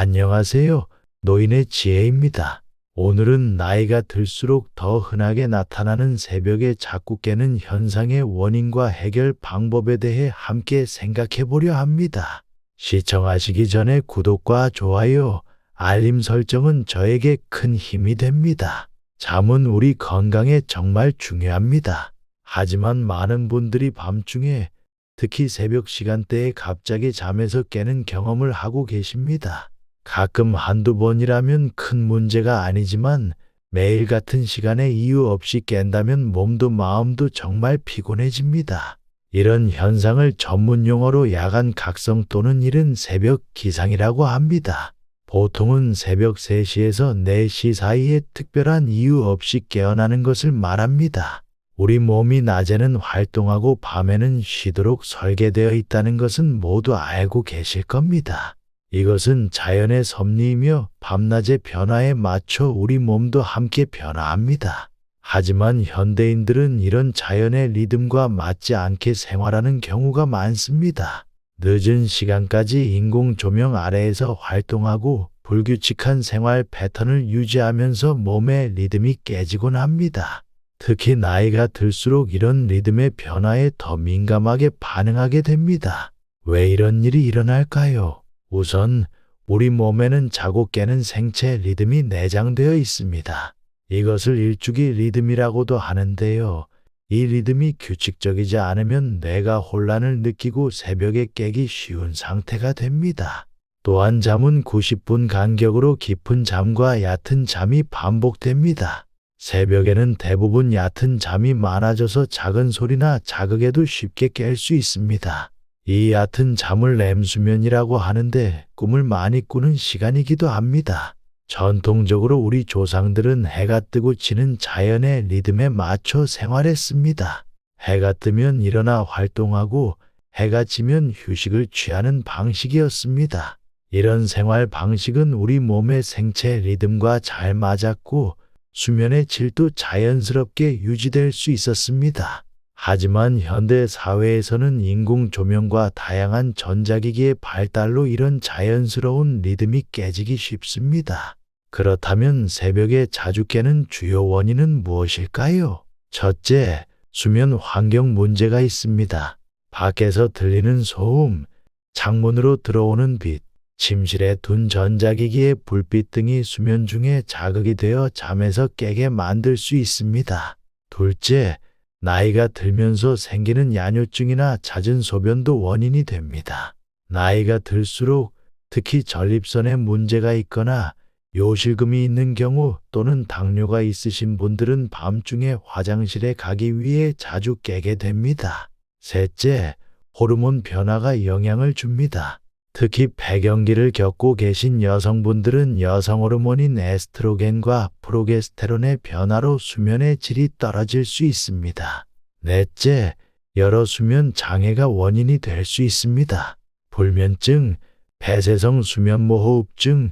안녕하세요. 노인의 지혜입니다. 오늘은 나이가 들수록 더 흔하게 나타나는 새벽에 자꾸 깨는 현상의 원인과 해결 방법에 대해 함께 생각해 보려 합니다. 시청하시기 전에 구독과 좋아요, 알림 설정은 저에게 큰 힘이 됩니다. 잠은 우리 건강에 정말 중요합니다. 하지만 많은 분들이 밤중에, 특히 새벽 시간대에 갑자기 잠에서 깨는 경험을 하고 계십니다. 가끔 한두 번이라면 큰 문제가 아니지만 매일 같은 시간에 이유 없이 깬다면 몸도 마음도 정말 피곤해집니다. 이런 현상을 전문 용어로 야간 각성 또는 이른 새벽 기상이라고 합니다. 보통은 새벽 3시에서 4시 사이에 특별한 이유 없이 깨어나는 것을 말합니다. 우리 몸이 낮에는 활동하고 밤에는 쉬도록 설계되어 있다는 것은 모두 알고 계실 겁니다. 이것은 자연의 섭리이며 밤낮의 변화에 맞춰 우리 몸도 함께 변화합니다. 하지만 현대인들은 이런 자연의 리듬과 맞지 않게 생활하는 경우가 많습니다. 늦은 시간까지 인공 조명 아래에서 활동하고 불규칙한 생활 패턴을 유지하면서 몸의 리듬이 깨지곤 합니다. 특히 나이가 들수록 이런 리듬의 변화에 더 민감하게 반응하게 됩니다. 왜 이런 일이 일어날까요? 우선 우리 몸에는 자고 깨는 생체 리듬이 내장되어 있습니다. 이것을 일주기 리듬이라고도 하는데요. 이 리듬이 규칙적이지 않으면 뇌가 혼란을 느끼고 새벽에 깨기 쉬운 상태가 됩니다. 또한 잠은 90분 간격으로 깊은 잠과 얕은 잠이 반복됩니다. 새벽에는 대부분 얕은 잠이 많아져서 작은 소리나 자극에도 쉽게 깰 수 있습니다. 이 얕은 잠을 렘수면이라고 하는데 꿈을 많이 꾸는 시간이기도 합니다. 전통적으로 우리 조상들은 해가 뜨고 지는 자연의 리듬에 맞춰 생활했습니다. 해가 뜨면 일어나 활동하고 해가 지면 휴식을 취하는 방식이었습니다. 이런 생활 방식은 우리 몸의 생체 리듬과 잘 맞았고 수면의 질도 자연스럽게 유지될 수 있었습니다. 하지만 현대 사회에서는 인공 조명과 다양한 전자기기의 발달로 이런 자연스러운 리듬이 깨지기 쉽습니다. 그렇다면 새벽에 자주 깨는 주요 원인은 무엇일까요? 첫째, 수면 환경 문제가 있습니다. 밖에서 들리는 소음, 창문으로 들어오는 빛, 침실에 둔 전자기기의 불빛 등이 수면 중에 자극이 되어 잠에서 깨게 만들 수 있습니다. 둘째, 나이가 들면서 생기는 야뇨증이나 잦은 소변도 원인이 됩니다. 나이가 들수록 특히 전립선에 문제가 있거나 요실금이 있는 경우 또는 당뇨가 있으신 분들은 밤중에 화장실에 가기 위해 자주 깨게 됩니다. 셋째, 호르몬 변화가 영향을 줍니다. 특히 폐경기를 겪고 계신 여성분들은 여성 호르몬인 에스트로겐과 프로게스테론의 변화로 수면의 질이 떨어질 수 있습니다. 넷째, 여러 수면 장애가 원인이 될 수 있습니다. 불면증, 폐쇄성 수면무호흡증,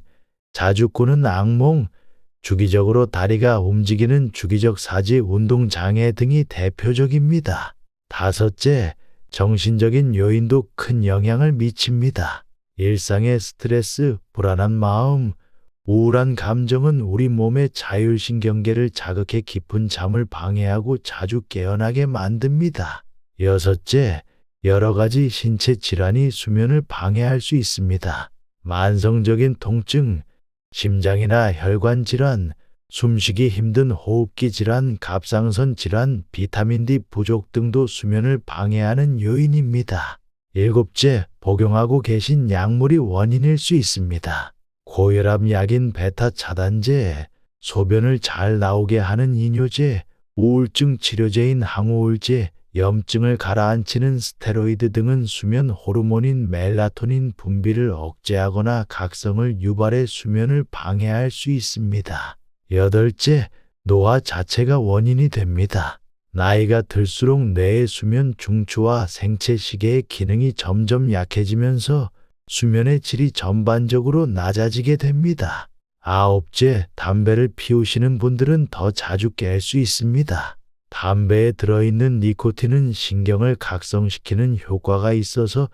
자주 꾸는 악몽, 주기적으로 다리가 움직이는 주기적 사지 운동 장애 등이 대표적입니다. 다섯째, 정신적인 요인도 큰 영향을 미칩니다. 일상의 스트레스, 불안한 마음, 우울한 감정은 우리 몸의 자율신경계를 자극해 깊은 잠을 방해하고 자주 깨어나게 만듭니다. 여섯째, 여러 가지 신체 질환이 수면을 방해할 수 있습니다. 만성적인 통증, 심장이나 혈관 질환, 숨쉬기 힘든 호흡기 질환, 갑상선 질환, 비타민 D 부족 등도 수면을 방해하는 요인입니다. 일곱째, 복용하고 계신 약물이 원인일 수 있습니다. 고혈압 약인 베타 차단제, 소변을 잘 나오게 하는 이뇨제, 우울증 치료제인 항우울제, 염증을 가라앉히는 스테로이드 등은 수면 호르몬인 멜라토닌 분비를 억제하거나 각성을 유발해 수면을 방해할 수 있습니다. 여덟째, 노화 자체가 원인이 됩니다. 나이가 들수록 뇌의 수면 중추와 생체 시계의 기능이 점점 약해지면서 수면의 질이 전반적으로 낮아지게 됩니다. 아홉째, 담배를 피우시는 분들은 더 자주 깰 수 있습니다. 담배에 들어있는 니코틴은 신경을 각성시키는 효과가 있어서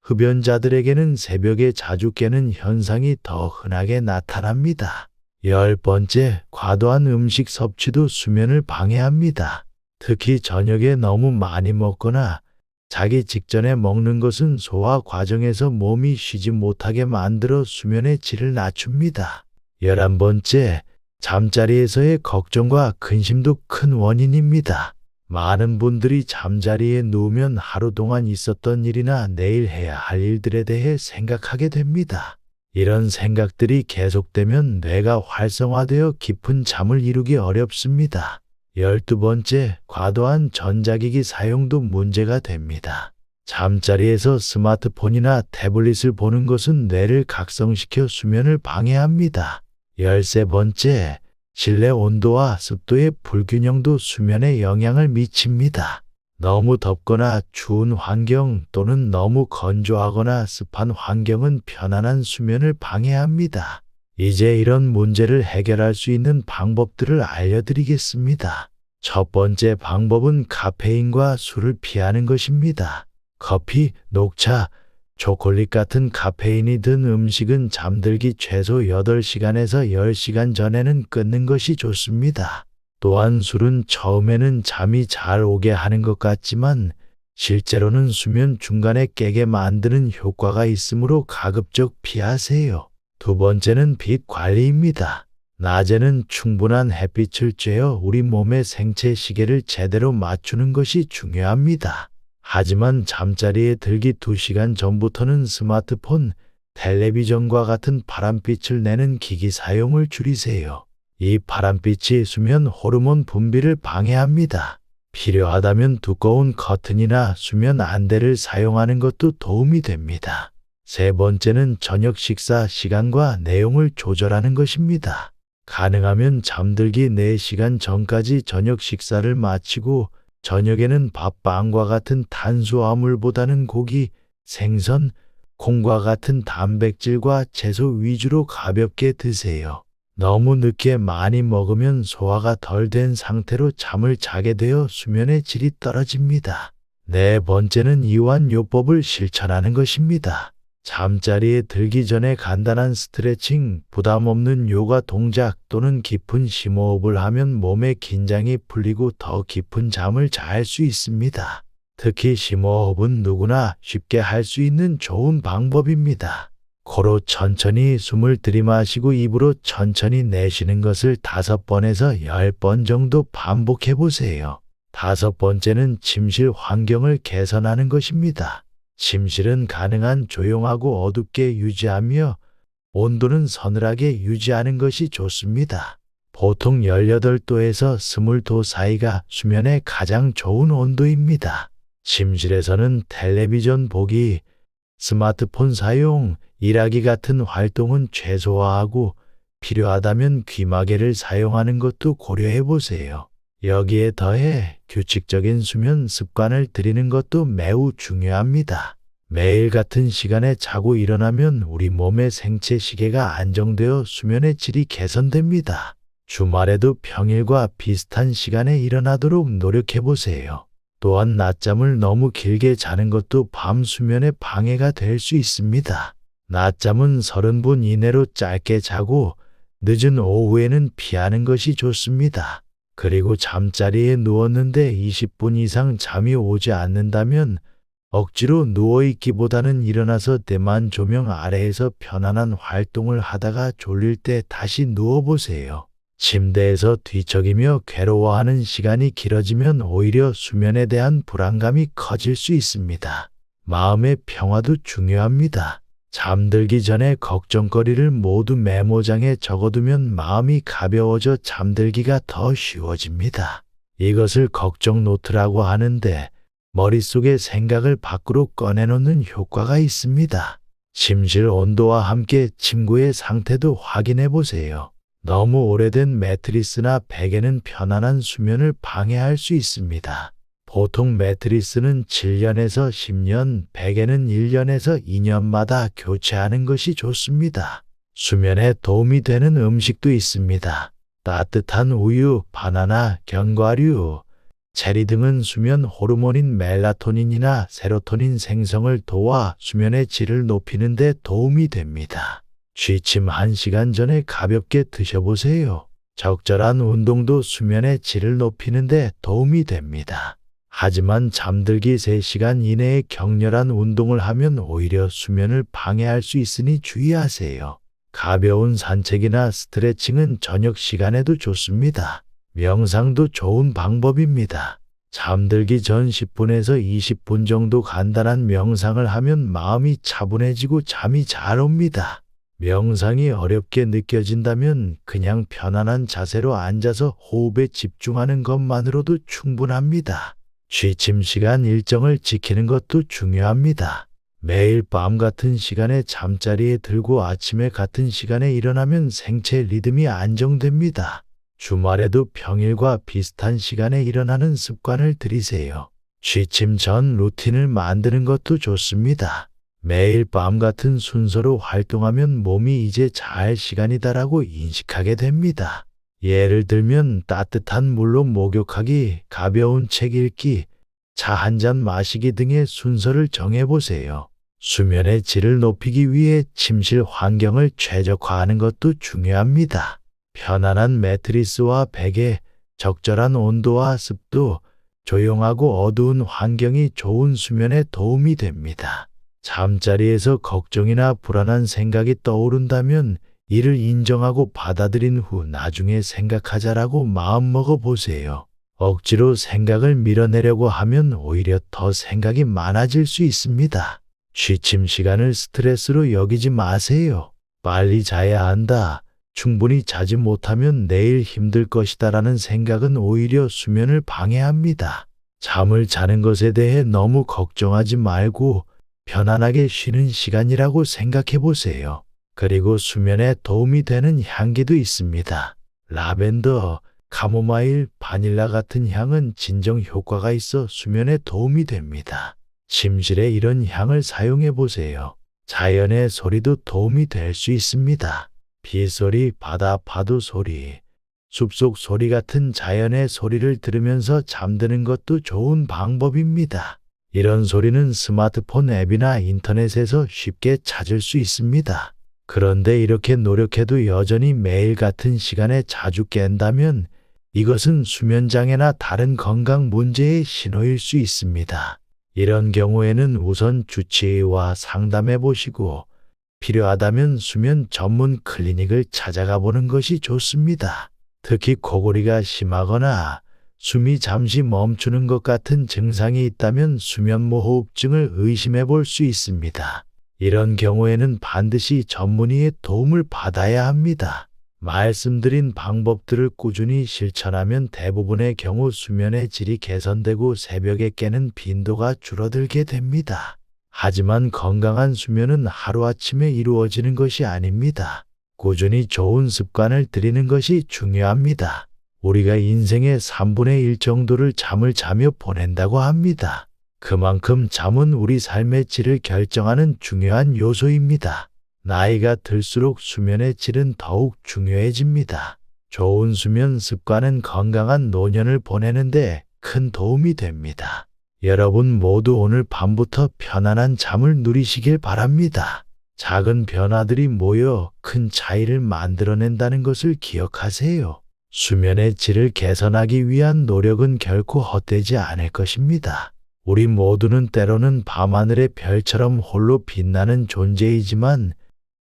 흡연자들에게는 새벽에 자주 깨는 현상이 더 흔하게 나타납니다. 10번째, 과도한 음식 섭취도 수면을 방해합니다. 특히 저녁에 너무 많이 먹거나 자기 직전에 먹는 것은 소화 과정에서 몸이 쉬지 못하게 만들어 수면의 질을 낮춥니다. 11번째, 잠자리에서의 걱정과 근심도 큰 원인입니다. 많은 분들이 잠자리에 누우면 하루 동안 있었던 일이나 내일 해야 할 일들에 대해 생각하게 됩니다. 이런 생각들이 계속되면 뇌가 활성화되어 깊은 잠을 이루기 어렵습니다. 12번째, 과도한 전자기기 사용도 문제가 됩니다. 잠자리에서 스마트폰이나 태블릿을 보는 것은 뇌를 각성시켜 수면을 방해합니다. 13번째, 실내 온도와 습도의 불균형도 수면에 영향을 미칩니다. 너무 덥거나 추운 환경 또는 너무 건조하거나 습한 환경은 편안한 수면을 방해합니다. 이제 이런 문제를 해결할 수 있는 방법들을 알려드리겠습니다. 첫 번째 방법은 카페인과 술을 피하는 것입니다. 커피, 녹차, 초콜릿 같은 카페인이 든 음식은 잠들기 최소 8시간에서 10시간 전에는 끊는 것이 좋습니다. 또한 술은 처음에는 잠이 잘 오게 하는 것 같지만 실제로는 수면 중간에 깨게 만드는 효과가 있으므로 가급적 피하세요. 두 번째는 빛 관리입니다. 낮에는 충분한 햇빛을 쬐어 우리 몸의 생체 시계를 제대로 맞추는 것이 중요합니다. 하지만 잠자리에 들기 2시간 전부터는 스마트폰, 텔레비전과 같은 파란빛을 내는 기기 사용을 줄이세요. 이 파란빛이 수면 호르몬 분비를 방해합니다. 필요하다면 두꺼운 커튼이나 수면 안대를 사용하는 것도 도움이 됩니다. 세 번째는 저녁 식사 시간과 내용을 조절하는 것입니다. 가능하면 잠들기 4시간 전까지 저녁 식사를 마치고 저녁에는 밥, 빵과 같은 탄수화물보다는 고기, 생선, 콩과 같은 단백질과 채소 위주로 가볍게 드세요. 너무 늦게 많이 먹으면 소화가 덜 된 상태로 잠을 자게 되어 수면의 질이 떨어집니다. 네 번째는 이완요법을 실천하는 것입니다. 잠자리에 들기 전에 간단한 스트레칭, 부담 없는 요가 동작 또는 깊은 심호흡을 하면 몸의 긴장이 풀리고 더 깊은 잠을 잘 수 있습니다. 특히 심호흡은 누구나 쉽게 할 수 있는 좋은 방법입니다. 코로 천천히 숨을 들이마시고 입으로 천천히 내쉬는 것을 5번에서 10번 정도 반복해 보세요. 5번째는 침실 환경을 개선하는 것입니다. 침실은 가능한 조용하고 어둡게 유지하며 온도는 서늘하게 유지하는 것이 좋습니다. 보통 18도에서 20도 사이가 수면에 가장 좋은 온도입니다. 침실에서는 텔레비전 보기, 스마트폰 사용, 일하기 같은 활동은 최소화하고 필요하다면 귀마개를 사용하는 것도 고려해 보세요. 여기에 더해 규칙적인 수면 습관을 들이는 것도 매우 중요합니다. 매일 같은 시간에 자고 일어나면 우리 몸의 생체 시계가 안정되어 수면의 질이 개선됩니다. 주말에도 평일과 비슷한 시간에 일어나도록 노력해 보세요. 또한 낮잠을 너무 길게 자는 것도 밤 수면에 방해가 될 수 있습니다. 낮잠은 30분 이내로 짧게 자고 늦은 오후에는 피하는 것이 좋습니다. 그리고 잠자리에 누웠는데 20분 이상 잠이 오지 않는다면 억지로 누워있기보다는 일어나서 대만 조명 아래에서 편안한 활동을 하다가 졸릴 때 다시 누워보세요. 침대에서 뒤척이며 괴로워하는 시간이 길어지면 오히려 수면에 대한 불안감이 커질 수 있습니다. 마음의 평화도 중요합니다. 잠들기 전에 걱정거리를 모두 메모장에 적어두면 마음이 가벼워져 잠들기가 더 쉬워집니다. 이것을 걱정 노트라고 하는데 머릿속의 생각을 밖으로 꺼내놓는 효과가 있습니다. 침실 온도와 함께 침구의 상태도 확인해 보세요. 너무 오래된 매트리스나 베개는 편안한 수면을 방해할 수 있습니다. 보통 매트리스는 7년에서 10년, 베개는 1년에서 2년마다 교체하는 것이 좋습니다. 수면에 도움이 되는 음식도 있습니다. 따뜻한 우유, 바나나, 견과류, 체리 등은 수면 호르몬인 멜라토닌이나 세로토닌 생성을 도와 수면의 질을 높이는 데 도움이 됩니다. 취침 1시간 전에 가볍게 드셔보세요. 적절한 운동도 수면의 질을 높이는 데 도움이 됩니다. 하지만 잠들기 3시간 이내에 격렬한 운동을 하면 오히려 수면을 방해할 수 있으니 주의하세요. 가벼운 산책이나 스트레칭은 저녁 시간에도 좋습니다. 명상도 좋은 방법입니다. 잠들기 전 10분에서 20분 정도 간단한 명상을 하면 마음이 차분해지고 잠이 잘 옵니다. 명상이 어렵게 느껴진다면 그냥 편안한 자세로 앉아서 호흡에 집중하는 것만으로도 충분합니다. 취침 시간 일정을 지키는 것도 중요합니다. 매일 밤 같은 시간에 잠자리에 들고 아침에 같은 시간에 일어나면 생체 리듬이 안정됩니다. 주말에도 평일과 비슷한 시간에 일어나는 습관을 들이세요. 취침 전 루틴을 만드는 것도 좋습니다. 매일 밤 같은 순서로 활동하면 몸이 이제 잘 시간이다라고 인식하게 됩니다. 예를 들면 따뜻한 물로 목욕하기, 가벼운 책 읽기, 차 한 잔 마시기 등의 순서를 정해보세요. 수면의 질을 높이기 위해 침실 환경을 최적화하는 것도 중요합니다. 편안한 매트리스와 베개, 적절한 온도와 습도, 조용하고 어두운 환경이 좋은 수면에 도움이 됩니다. 잠자리에서 걱정이나 불안한 생각이 떠오른다면 이를 인정하고 받아들인 후 나중에 생각하자라고 마음먹어 보세요. 억지로 생각을 밀어내려고 하면 오히려 더 생각이 많아질 수 있습니다. 취침 시간을 스트레스로 여기지 마세요. 빨리 자야 한다. 충분히 자지 못하면 내일 힘들 것이다라는 생각은 오히려 수면을 방해합니다. 잠을 자는 것에 대해 너무 걱정하지 말고 편안하게 쉬는 시간이라고 생각해 보세요. 그리고 수면에 도움이 되는 향기도 있습니다. 라벤더, 카모마일, 바닐라 같은 향은 진정 효과가 있어 수면에 도움이 됩니다. 침실에 이런 향을 사용해 보세요. 자연의 소리도 도움이 될 수 있습니다. 빗소리, 바다 파도 소리, 숲속 소리 같은 자연의 소리를 들으면서 잠드는 것도 좋은 방법입니다. 이런 소리는 스마트폰 앱이나 인터넷에서 쉽게 찾을 수 있습니다. 그런데 이렇게 노력해도 여전히 매일 같은 시간에 자주 깬다면 이것은 수면장애나 다른 건강 문제의 신호일 수 있습니다. 이런 경우에는 우선 주치의와 상담해 보시고 필요하다면 수면 전문 클리닉을 찾아가 보는 것이 좋습니다. 특히 코골이가 심하거나 숨이 잠시 멈추는 것 같은 증상이 있다면 수면무호흡증을 의심해 볼 수 있습니다. 이런 경우에는 반드시 전문의의 도움을 받아야 합니다. 말씀드린 방법들을 꾸준히 실천하면 대부분의 경우 수면의 질이 개선되고 새벽에 깨는 빈도가 줄어들게 됩니다. 하지만 건강한 수면은 하루아침에 이루어지는 것이 아닙니다. 꾸준히 좋은 습관을 들이는 것이 중요합니다. 우리가 인생의 3분의 1 정도를 잠을 자며 보낸다고 합니다. 그만큼 잠은 우리 삶의 질을 결정하는 중요한 요소입니다. 나이가 들수록 수면의 질은 더욱 중요해집니다. 좋은 수면 습관은 건강한 노년을 보내는데 큰 도움이 됩니다. 여러분 모두 오늘 밤부터 편안한 잠을 누리시길 바랍니다. 작은 변화들이 모여 큰 차이를 만들어낸다는 것을 기억하세요. 수면의 질을 개선하기 위한 노력은 결코 헛되지 않을 것입니다. 우리 모두는 때로는 밤하늘의 별처럼 홀로 빛나는 존재이지만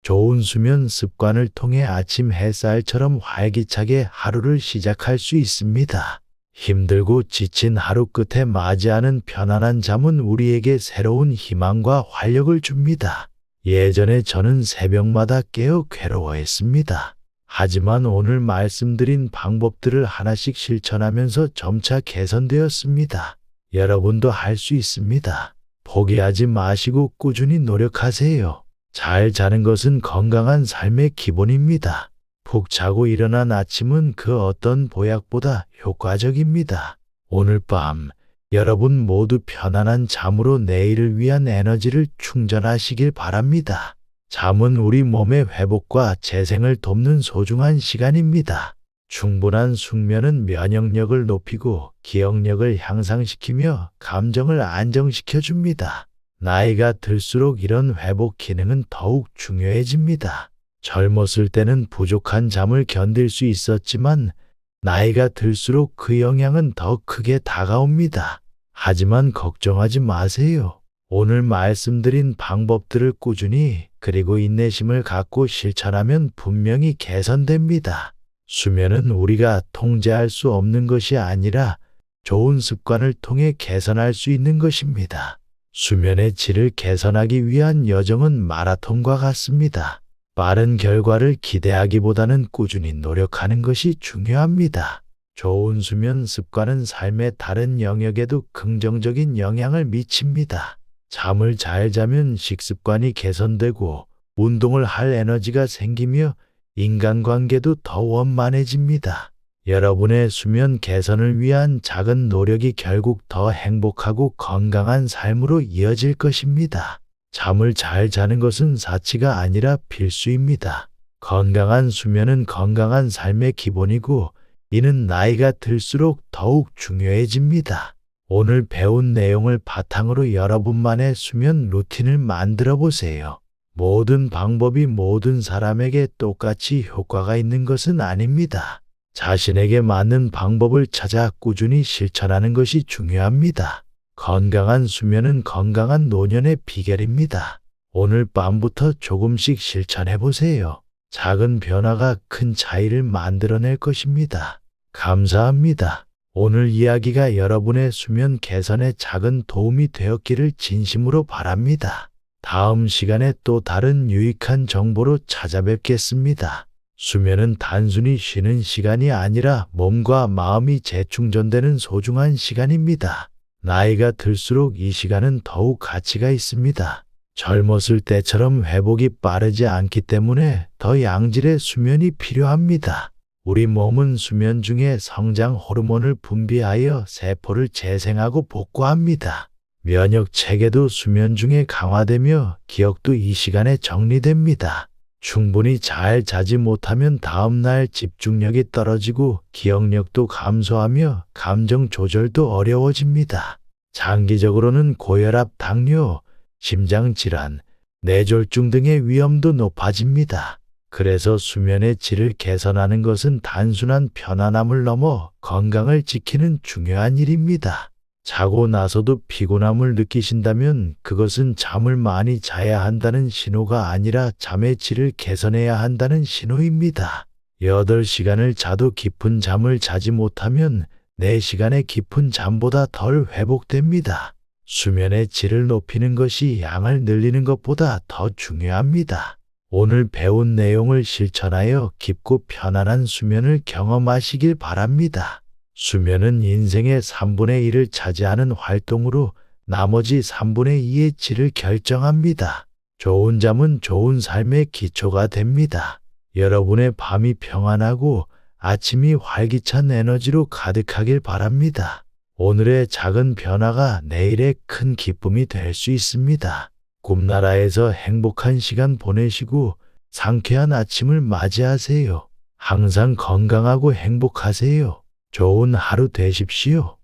좋은 수면 습관을 통해 아침 햇살처럼 활기차게 하루를 시작할 수 있습니다. 힘들고 지친 하루 끝에 맞이하는 편안한 잠은 우리에게 새로운 희망과 활력을 줍니다. 예전에 저는 새벽마다 깨어 괴로워했습니다. 하지만 오늘 말씀드린 방법들을 하나씩 실천하면서 점차 개선되었습니다. 여러분도 할 수 있습니다. 포기하지 마시고 꾸준히 노력하세요. 잘 자는 것은 건강한 삶의 기본입니다. 푹 자고 일어난 아침은 그 어떤 보약보다 효과적입니다. 오늘 밤 여러분 모두 편안한 잠으로 내일을 위한 에너지를 충전하시길 바랍니다. 잠은 우리 몸의 회복과 재생을 돕는 소중한 시간입니다. 충분한 숙면은 면역력을 높이고 기억력을 향상시키며 감정을 안정시켜 줍니다. 나이가 들수록 이런 회복 기능은 더욱 중요해집니다. 젊었을 때는 부족한 잠을 견딜 수 있었지만 나이가 들수록 그 영향은 더 크게 다가옵니다. 하지만 걱정하지 마세요. 오늘 말씀드린 방법들을 꾸준히 그리고 인내심을 갖고 실천하면 분명히 개선됩니다. 수면은 우리가 통제할 수 없는 것이 아니라 좋은 습관을 통해 개선할 수 있는 것입니다. 수면의 질을 개선하기 위한 여정은 마라톤과 같습니다. 빠른 결과를 기대하기보다는 꾸준히 노력하는 것이 중요합니다. 좋은 수면 습관은 삶의 다른 영역에도 긍정적인 영향을 미칩니다. 잠을 잘 자면 식습관이 개선되고 운동을 할 에너지가 생기며 인간관계도 더 원만해집니다. 여러분의 수면 개선을 위한 작은 노력이 결국 더 행복하고 건강한 삶으로 이어질 것입니다. 잠을 잘 자는 것은 사치가 아니라 필수입니다. 건강한 수면은 건강한 삶의 기본이고 이는 나이가 들수록 더욱 중요해집니다. 오늘 배운 내용을 바탕으로 여러분만의 수면 루틴을 만들어 보세요. 모든 방법이 모든 사람에게 똑같이 효과가 있는 것은 아닙니다. 자신에게 맞는 방법을 찾아 꾸준히 실천하는 것이 중요합니다. 건강한 수면은 건강한 노년의 비결입니다. 오늘 밤부터 조금씩 실천해 보세요. 작은 변화가 큰 차이를 만들어낼 것입니다. 감사합니다. 오늘 이야기가 여러분의 수면 개선에 작은 도움이 되었기를 진심으로 바랍니다. 다음 시간에 또 다른 유익한 정보로 찾아뵙겠습니다. 수면은 단순히 쉬는 시간이 아니라 몸과 마음이 재충전되는 소중한 시간입니다. 나이가 들수록 이 시간은 더욱 가치가 있습니다. 젊었을 때처럼 회복이 빠르지 않기 때문에 더 양질의 수면이 필요합니다. 우리 몸은 수면 중에 성장 호르몬을 분비하여 세포를 재생하고 복구합니다. 면역 체계도 수면 중에 강화되며 기억도 이 시간에 정리됩니다. 충분히 잘 자지 못하면 다음날 집중력이 떨어지고 기억력도 감소하며 감정 조절도 어려워집니다. 장기적으로는 고혈압, 당뇨, 심장질환, 뇌졸중 등의 위험도 높아집니다. 그래서 수면의 질을 개선하는 것은 단순한 편안함을 넘어 건강을 지키는 중요한 일입니다. 자고 나서도 피곤함을 느끼신다면 그것은 잠을 많이 자야 한다는 신호가 아니라 잠의 질을 개선해야 한다는 신호입니다. 8시간을 자도 깊은 잠을 자지 못하면 4시간의 깊은 잠보다 덜 회복됩니다. 수면의 질을 높이는 것이 양을 늘리는 것보다 더 중요합니다. 오늘 배운 내용을 실천하여 깊고 편안한 수면을 경험하시길 바랍니다. 수면은 인생의 3분의 1을 차지하는 활동으로 나머지 3분의 2의 질을 결정합니다. 좋은 잠은 좋은 삶의 기초가 됩니다. 여러분의 밤이 평안하고 아침이 활기찬 에너지로 가득하길 바랍니다. 오늘의 작은 변화가 내일의 큰 기쁨이 될 수 있습니다. 꿈나라에서 행복한 시간 보내시고 상쾌한 아침을 맞이하세요. 항상 건강하고 행복하세요. 좋은 하루 되십시오.